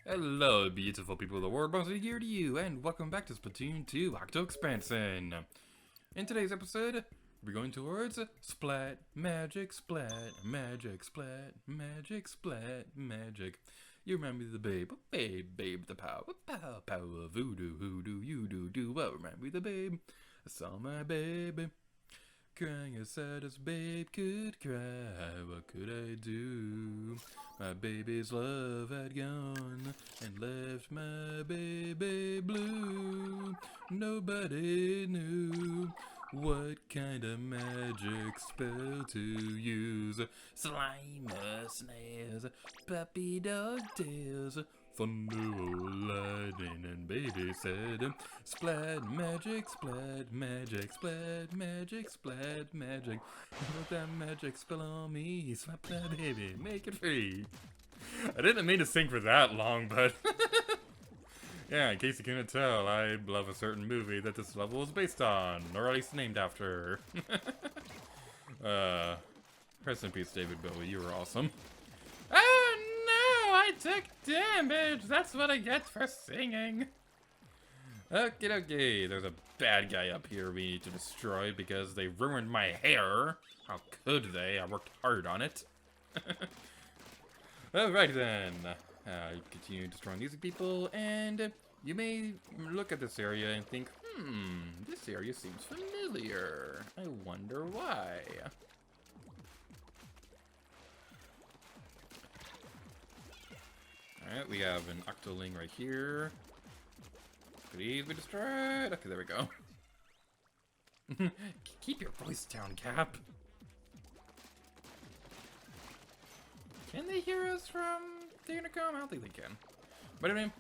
Hello, beautiful people of the world. Once here to you, and welcome back to Splatoon 2 Octo Expansion. In today's episode, we're going towards Splat, Magic, Splat, Magic, Splat, Magic, Splat, Magic. You remember the babe, babe, the power, voodoo, hoodoo, you do. Well, remember the babe, I saw my baby. Crying as sad as babe could cry, what could I do? My baby's love had gone and left my baby blue. Nobody knew what kind of magic spell to use. Slime snares, puppy dog tails, thunder, lightning, and baby said, Splat, magic, splat, magic, splat, magic, splat, magic. Put that magic spell on me, slap that baby, make it free. I didn't mean to sing for that long, but yeah, in case you couldn't tell, I love a certain movie that this level is based on, or at least named after. Rest in peace, David Bowie, you were awesome. Oh no, I took damage! That's what I get for singing! Okay, there's a bad guy up here we need to destroy because they ruined my hair. How could they? I worked hard on it. Alright then. Continue destroying these people, and you may look at this area and think, this area seems familiar. I wonder why. Alright, we have an Octoling right here. Please be destroyed. Okay, there we go. Keep your voice down, Cap. Can they hear us from the intercom? I don't think they can. But anyway,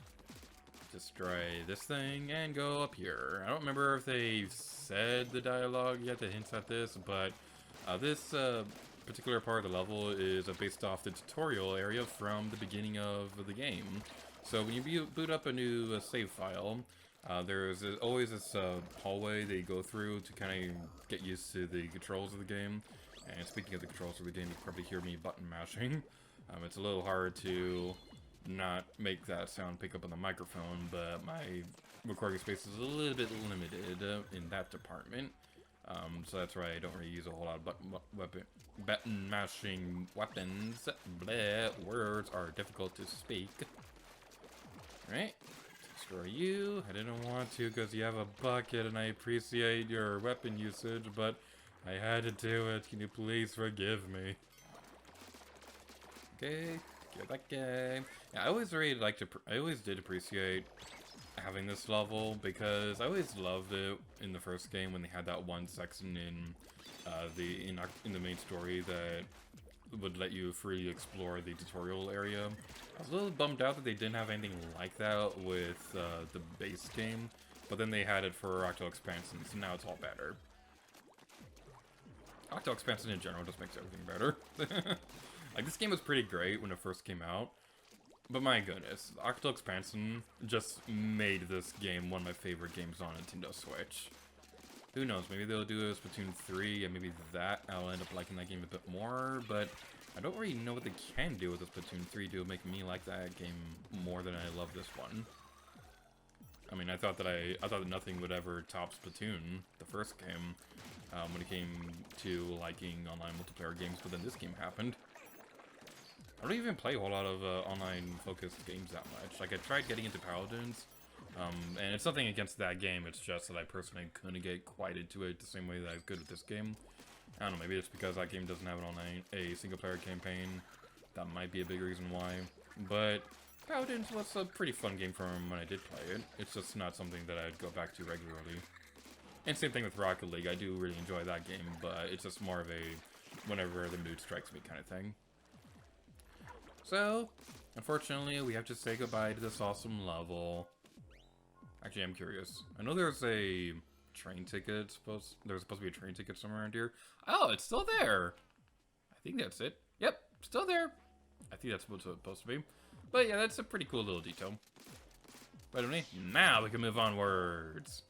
destroy this thing and go up here. I don't remember if they said the dialogue yet that hints at this, but this particular part of the level is based off the tutorial area from the beginning of the game. So when you boot up a new save file, there's always this hallway that you go through to kind of get used to the controls of the game. And speaking of the controls of the game, you probably hear me button mashing. It's a little hard to not make that sound pick up on the microphone, but my recording space is a little bit limited in that department. So that's why I don't really use a whole lot of button mashing weapons. Bleh, words are difficult to speak. Right? Destroy you. I didn't want to because you have a bucket and I appreciate your weapon usage, but I had to do it. Can you please forgive me? Okay, kill that guy. Yeah, I always did appreciate having this level because I always loved it in the first game when they had that one section in the main story that would let you freely explore the tutorial area. I was a little bummed out that they didn't have anything like that with the base game, but then they had it for Octo Expansion, so now it's all better. Octo Expansion in general just makes everything better. Like, this game was pretty great when it first came out, but my goodness, Octo Expansion just made this game one of my favorite games on Nintendo Switch. Who knows, maybe they'll do a Splatoon 3, and maybe I'll end up liking that game a bit more, but I don't really know what they can do with the Splatoon 3 to make me like that game more than I love this one. I mean, I thought that nothing would ever top Splatoon, the first game, when it came to liking online multiplayer games, but then this game happened. I don't even play a whole lot of online-focused games that much. Like, I tried getting into Paladins, and it's nothing against that game, it's just that I personally couldn't get quite into it the same way that I could with this game. I don't know, maybe it's because that game doesn't have a single-player campaign. That might be a big reason why. But Paladins was a pretty fun game from when I did play it. It's just not something that I'd go back to regularly. And same thing with Rocket League, I do really enjoy that game, but it's just more of a whenever the mood strikes me kind of thing. So, unfortunately, we have to say goodbye to this awesome level. Actually, I'm curious. I know there's a train ticket. There's supposed to be a train ticket somewhere around here. Oh, it's still there. I think that's it. Yep, still there. I think that's what it's supposed to be. But yeah, that's a pretty cool little detail. But anyway, now we can move onwards.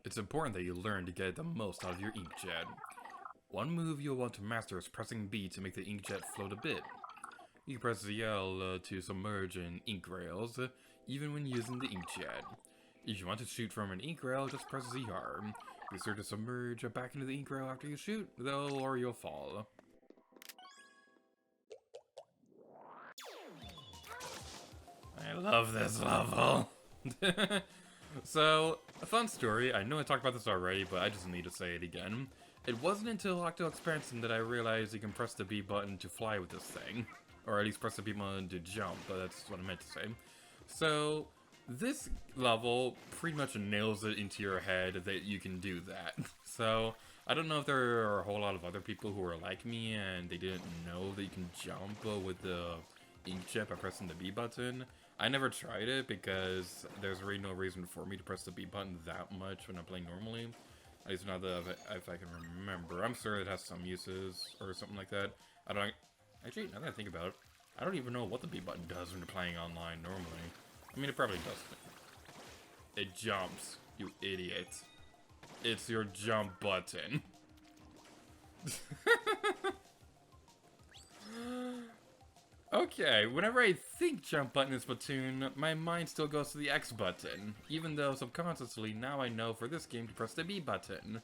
It's important that you learn to get the most out of your inkjet. One move you'll want to master is pressing B to make the inkjet float a bit. You can press ZL to submerge in ink rails, even when using the inkjet. If you want to shoot from an ink rail, just press ZR. Be sure to submerge back into the ink rail after you shoot, though, or you'll fall. I love this level. So, a fun story. I know I talked about this already, but I just need to say it again. It wasn't until Octo Expansion that I realized you can press the B button to fly with this thing. Or at least press the B button to jump, but that's what I meant to say. So, this level pretty much nails it into your head that you can do that. So, I don't know if there are a whole lot of other people who are like me and they didn't know that you can jump with the inkjet by pressing the B button. I never tried it because there's really no reason for me to press the B button that much when I'm playing normally. At least not that if I can remember. I'm sure it has some uses or something like that. I don't... Actually, now that I think about it, I don't even know what the B button does when you're playing online normally. I mean, it probably does. It jumps, you idiot. It's your jump button. Okay, whenever I think jump button in Splatoon, my mind still goes to the X button, even though subconsciously now I know for this game to press the B button.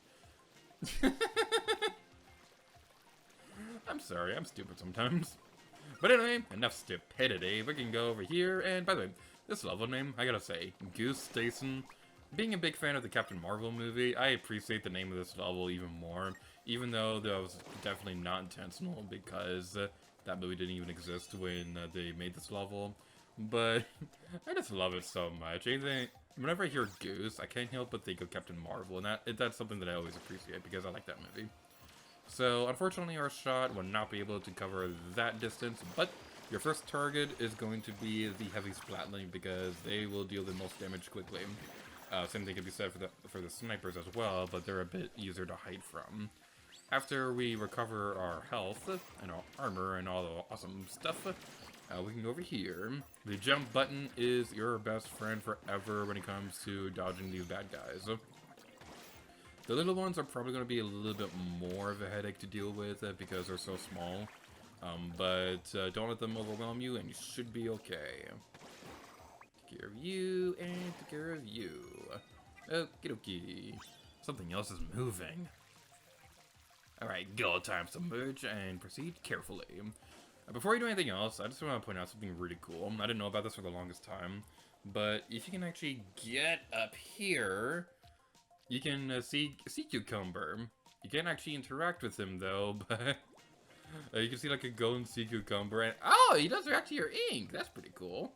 I'm sorry, I'm stupid sometimes. But anyway, enough stupidity, we can go over here, and by the way, this level name, I gotta say, Goose Station. Being a big fan of the Captain Marvel movie, I appreciate the name of this level even more, even though that was definitely not intentional, because that movie didn't even exist when they made this level. But I just love it so much. Whenever I hear Goose, I can't help but think of Captain Marvel, and that's something that I always appreciate because I like that movie. So, unfortunately, our shot will not be able to cover that distance, but your first target is going to be the heavy Splatling because they will deal the most damage quickly. Same thing can be said for the snipers as well, but they're a bit easier to hide from. After we recover our health and our armor and all the awesome stuff, we can go over here. The jump button is your best friend forever when it comes to dodging these bad guys. The little ones are probably going to be a little bit more of a headache to deal with because they're so small. But don't let them overwhelm you and you should be okay. Take care of you and take care of you. Okie dokie. Something else is moving. Alright, go time to merge and proceed carefully. Before you do anything else, I just want to point out something really cool. I didn't know about this for the longest time, but if you can actually get up here, you can see Cucumber. You can't actually interact with him though, but you can see like a golden sea cucumber, and oh, he does react to your ink. That's pretty cool.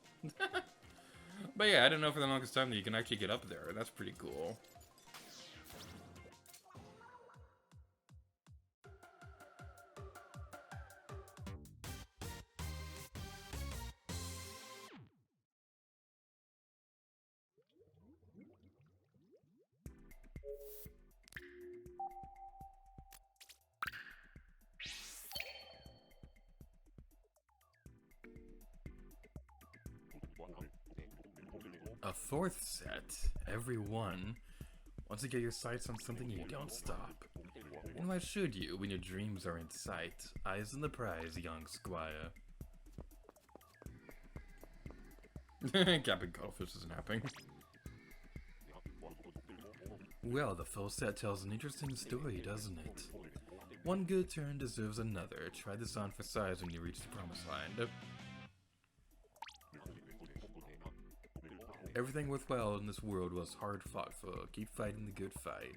But yeah, I didn't know for the longest time that you can actually get up there. That's pretty cool. A fourth set, every one. Once you get your sights on something, you don't stop. And why should you when your dreams are in sight? Eyes on the prize, young squire. Captain Cuttlefish is napping. Well, the full set tells an interesting story, doesn't it? One good turn deserves another. Try this on for size when you reach the promised land. Everything worthwhile in this world was hard fought for. Keep fighting the good fight.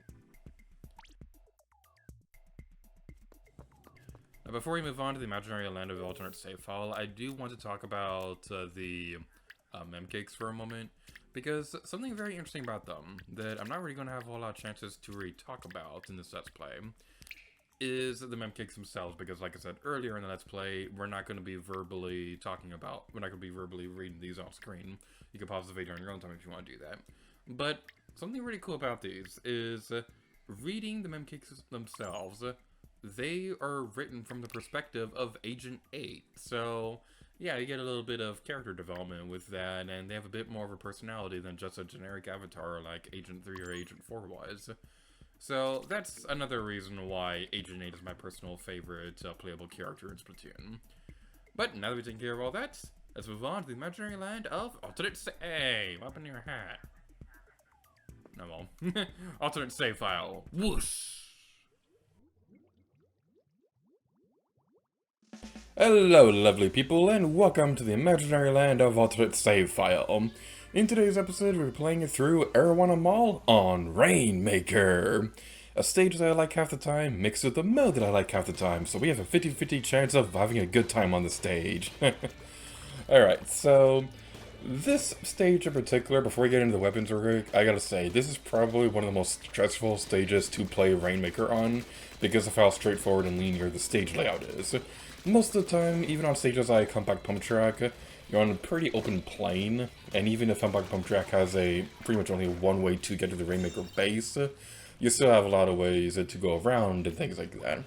Now, before we move on to the imaginary land of the alternate save file, I do want to talk about the memcakes for a moment, because something very interesting about them that I'm not really going to have a whole lot of chances to really talk about in this Let's Play is the memcakes themselves, because like I said earlier in the Let's Play, we're not going to be verbally reading these off screen. You can pause the video on your own time if you want to do that. But something really cool about these is reading the memcakes themselves. They are written from the perspective of Agent 8. So, yeah, you get a little bit of character development with that, and they have a bit more of a personality than just a generic avatar like Agent 3 or Agent 4 was. So that's another reason why Agent 8 is my personal favorite playable character in Splatoon. But now that we've taken care of all that, let's move on to the imaginary land of alternate Hey, what happened to your hat? No, well, alternate save file. Whoosh! Hello, lovely people, and welcome to the imaginary land of alternate save file. In today's episode, we're playing it through Arowana Mall on Rainmaker. A stage that I like half the time, mixed with a mode that I like half the time, so we have a 50-50 chance of having a good time on the stage. Alright, so this stage in particular, before we get into the weapons work, I gotta say, this is probably one of the most stressful stages to play Rainmaker on, because of how straightforward and linear the stage layout is. Most of the time, even on stages like Humpback Pump Track, you're on a pretty open plane, and even if Humpback Pump Track has a pretty much only one way to get to the Rainmaker base, you still have a lot of ways to go around and things like that.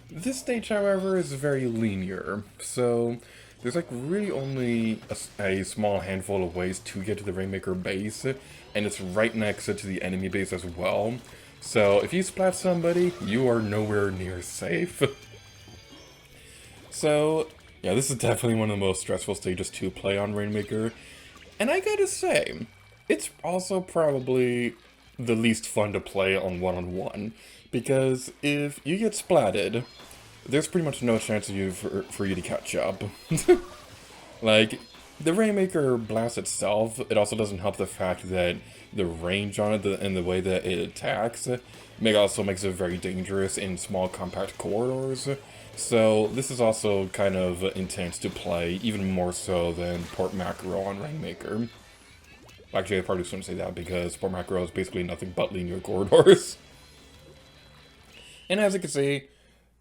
This stage, however, is very linear, so there's like really only a small handful of ways to get to the Rainmaker base, and it's right next to the enemy base as well. So if you splat somebody, you are nowhere near safe. So yeah, this is definitely one of the most stressful stages to play on Rainmaker, and I gotta say, it's also probably the least fun to play on one-on-one, because if you get splatted, there's pretty much no chance of you for you to catch up. Like, the Rainmaker blast itself, it also doesn't help the fact that the range on it and the way that it attacks also makes it very dangerous in small compact corridors. So this is also kind of intense to play, even more so than Port Mackerel on Rainmaker. Actually, I probably shouldn't say that because Port Mackerel is basically nothing but linear corridors. And as you can see,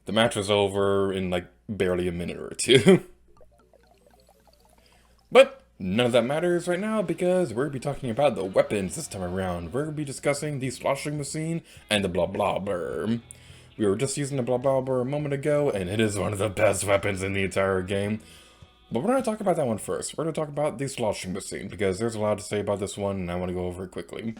the match was over in like barely a minute or two. But none of that matters right now because we're going to be talking about the weapons this time around. We're going to be discussing the sloshing machine and the blah blah burr. We were just using the blah blah burr a moment ago, and it is one of the best weapons in the entire game. But we're going to talk about that one first. We're going to talk about the sloshing machine, because there's a lot to say about this one, and I want to go over it quickly.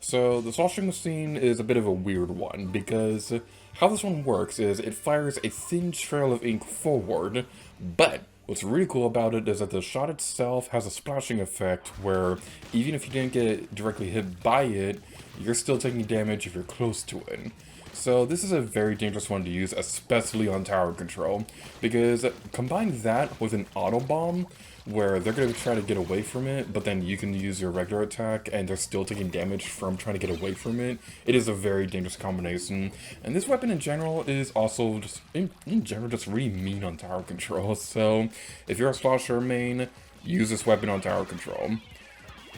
So, the sloshing machine is a bit of a weird one, because how this one works is it fires a thin trail of ink forward, but what's really cool about it is that the shot itself has a splashing effect where even if you didn't get directly hit by it, you're still taking damage if you're close to it. So this is a very dangerous one to use, especially on tower control, because combine that with an auto bomb, where they're going to try to get away from it, but then you can use your regular attack, and they're still taking damage from trying to get away from it. It is a very dangerous combination, and this weapon in general is also just, in general, just really mean on tower control, so if you're a slosher main, use this weapon on tower control.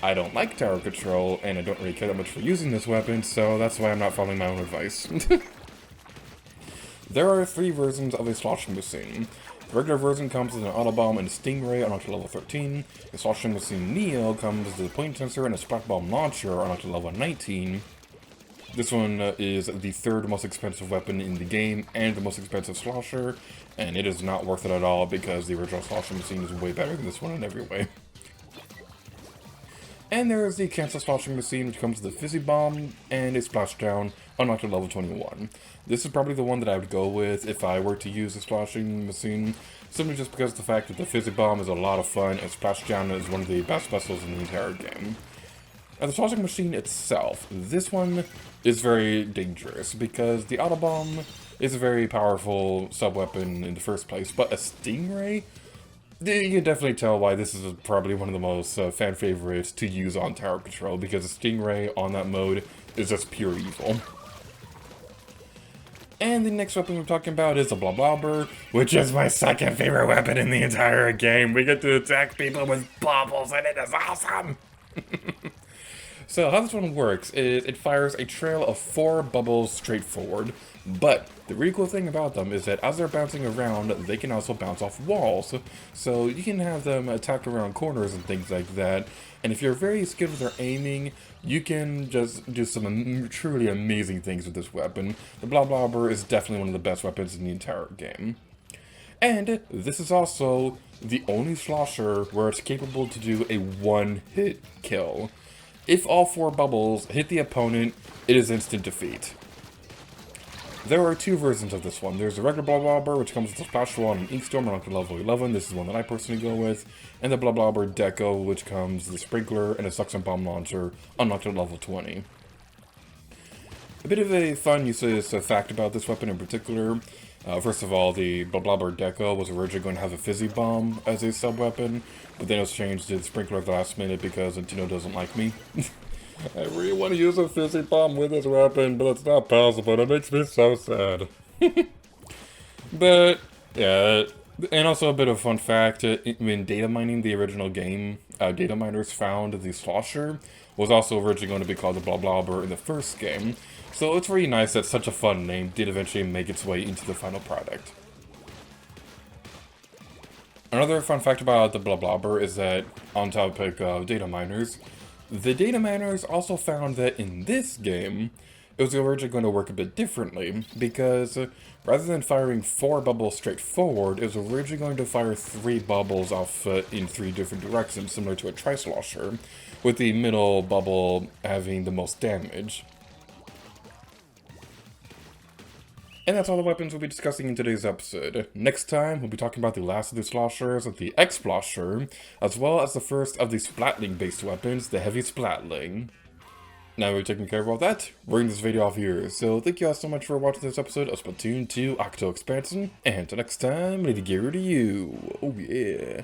I don't like tower control, and I don't really care that much for using this weapon, so that's why I'm not following my own advice. There are 3 versions of a sloshing machine. The regular version comes with an auto bomb and a stingray on up to level 13. The sloshing machine Neo comes with a point sensor and a splat bomb launcher on up to level 19. This one is the 3rd most expensive weapon in the game and the most expensive slosher, and it is not worth it at all because the original sloshing machine is way better than this one in every way. And there is the cancel sloshing machine, which comes with a fizzy bomb and a splashdown unlocked at level 21. This is probably the one that I would go with if I were to use the sloshing machine, simply just because of the fact that the fizzy bomb is a lot of fun and splashdown is one of the best vessels in the entire game. Now the sloshing machine itself, this one is very dangerous because the auto bomb is a very powerful sub-weapon in the first place, but a stingray? You can definitely tell why this is probably one of the most fan favorites to use on tower control, because a stingray on that mode is just pure evil. And the next weapon we're talking about is a blah blah burr, which is my 2nd favorite weapon in the entire game. We get to attack people with bubbles, and it is awesome! So how this one works is it fires a trail of 4 bubbles straight forward, but the really cool thing about them is that as they're bouncing around, they can also bounce off walls. So you can have them attack around corners and things like that, and if you're very skilled with their aiming, you can just do some truly amazing things with this weapon. The blah blah burr is definitely one of the best weapons in the entire game. And this is also the only slosher where it's capable to do a one-hit kill. If all 4 bubbles hit the opponent, it is instant defeat. There are 2 versions of this one. There's the regular Blobber, which comes with a Splash Wall and Inkstorm unlocked at level 11. This is one that I personally go with. And the Blobber Deco, which comes with a Sprinkler and a Suction Bomb Launcher, unlocked at level 20. A bit of a fun useless fact about this weapon in particular. First of all, the Blobber Deco was originally going to have a Fizzy Bomb as a sub-weapon, but then it was changed to the Sprinkler at the last minute because Nintendo doesn't like me. I really want to use a Fizzy Bomb with this weapon, but it's not possible. It makes me so sad. But, yeah, and also a bit of a fun fact, when data mining the original game, data miners found the slosher was also originally going to be called the Blobber in the first game. So it's really nice that such a fun name did eventually make its way into the final product. Another fun fact about the Blobber is that, on topic of data miners, the data miners also found that in this game, it was originally going to work a bit differently, because rather than firing 4 bubbles straight forward, it was originally going to fire 3 bubbles off in 3 different directions, similar to a Tri-Slosher, with the middle bubble having the most damage. And that's all the weapons we'll be discussing in today's episode. Next time, we'll be talking about the last of the sloshers, the X-Slosher, as well as the first of the Splatling-based weapons, the Heavy Splatling. Now we've taken care of all that, we're ending this video off here. So thank you all so much for watching this episode of Splatoon 2 Octo Expansion, and until next time, Lady Gear to you. Oh yeah.